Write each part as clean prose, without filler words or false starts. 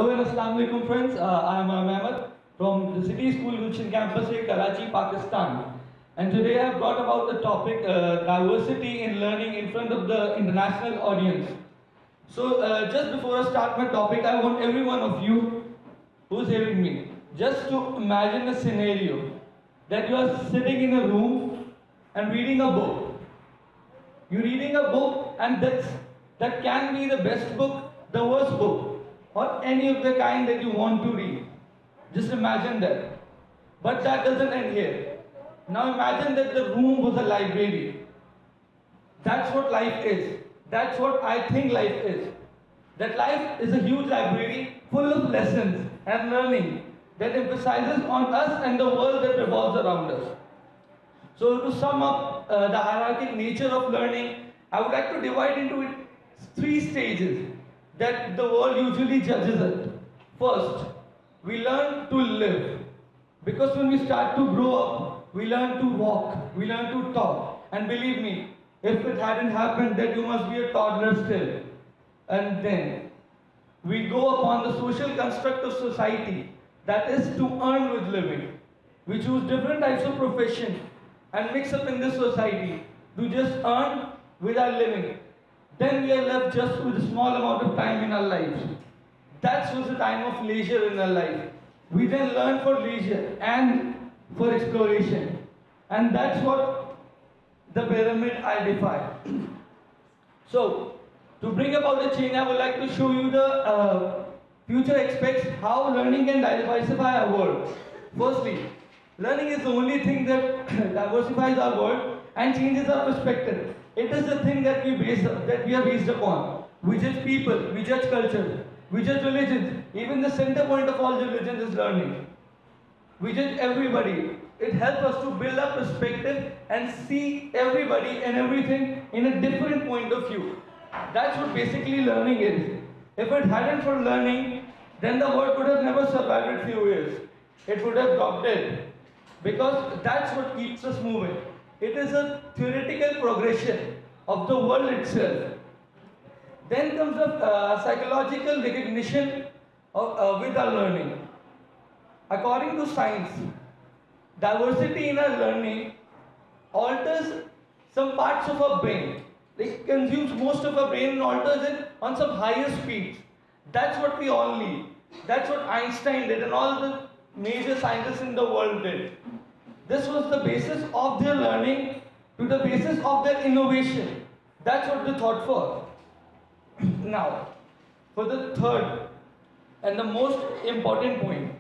Hello and Assalamu alaikum friends. I am Mehmet from the City School Gulshan campus in Karachi, Pakistan. And today I have brought about the topic diversity in learning in front of the international audience. So just before I start my topic, I want every one of you who's hearing me just to imagine a scenario that you are sitting in a room and reading a book. You're reading a book and that can be the best book, the worst book, or any of the kind that you want to read. Just imagine that. But that doesn't end here. Now imagine that the room was a library. That's what life is. That's what I think life is. That life is a huge library full of lessons and learning that emphasizes on us and the world that revolves around us. So to sum up the hierarchical nature of learning, I would like to divide into it three stages that the world usually judges it. First, we learn to live. Because when we start to grow up, we learn to walk, we learn to talk. And believe me, if it hadn't happened, then you must be a toddler still. And then, we go upon the social construct of society, that is to earn with living. We choose different types of profession and mix up in this society to just earn with our living. Then we are left just with a small amount of time in our lives. That was the time of leisure in our life. We then learn for leisure and for exploration. And that's what the pyramid identifies. So, to bring about the change, I would like to show you the future aspects, how learning can diversify our world. Firstly, learning is the only thing that diversifies our world and changes our perspective. It is the thing that we are based upon. We judge people, we judge culture, we judge religions. Even the center point of all religions is learning. We judge everybody. It helps us to build our perspective and see everybody and everything in a different point of view. That's what basically learning is. If it hadn't for learning, then the world would have never survived a few years. It would have dropped dead. Because that's what keeps us moving. It is a theoretical progression of the world itself. Then comes the psychological recognition with our learning. According to science, diversity in our learning alters some parts of our brain. It consumes most of our brain and alters it on some higher speeds. That's what we all need. That's what Einstein did and all the major scientists in the world did. This was the basis of their learning to the basis of their innovation. That's what they thought for. Now, for the third and the most important point,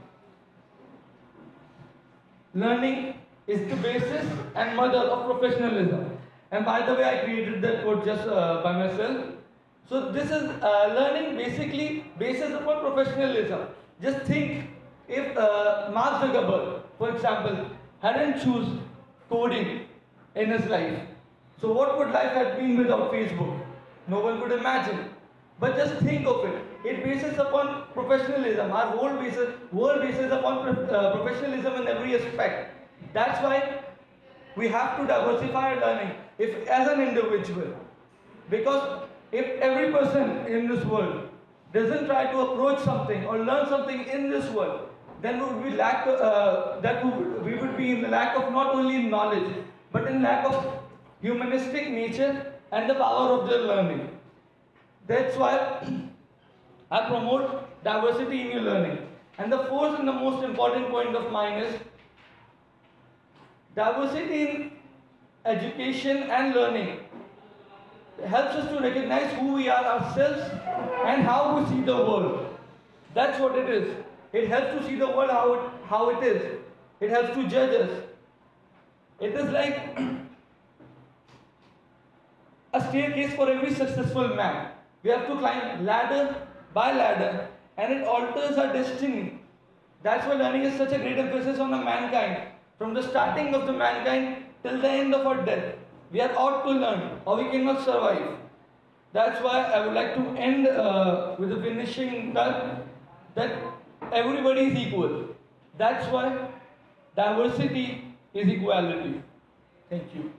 learning is the basis and mother of professionalism. And by the way, I created that quote just by myself. So this is learning basically basis upon professionalism. Just think if Mark Zuckerberg, for example, hadn't choose coding in his life. So what would life have been without Facebook? No one could imagine. But just think of it. It bases upon professionalism. Our whole world bases upon professionalism in every aspect. That's why we have to diversify our learning if as an individual. Because if every person in this world doesn't try to approach something or learn something in this world, then we would be in the lack of not only knowledge, but in lack of humanistic nature and the power of their learning. That's why I promote diversity in your learning. And the fourth and the most important point of mine is diversity in education and learning. It helps us to recognize who we are ourselves and how we see the world. That's what it is. It helps to see the world how it is. It helps to judge us. It is like a staircase for every successful man. We have to climb ladder by ladder and it alters our destiny. That's why learning is such a great emphasis on the mankind. From the starting of the mankind till the end of our death. We are out to learn or we cannot survive. That's why I would like to end with a finishing that everybody is equal. That's why diversity is equality. Thank you.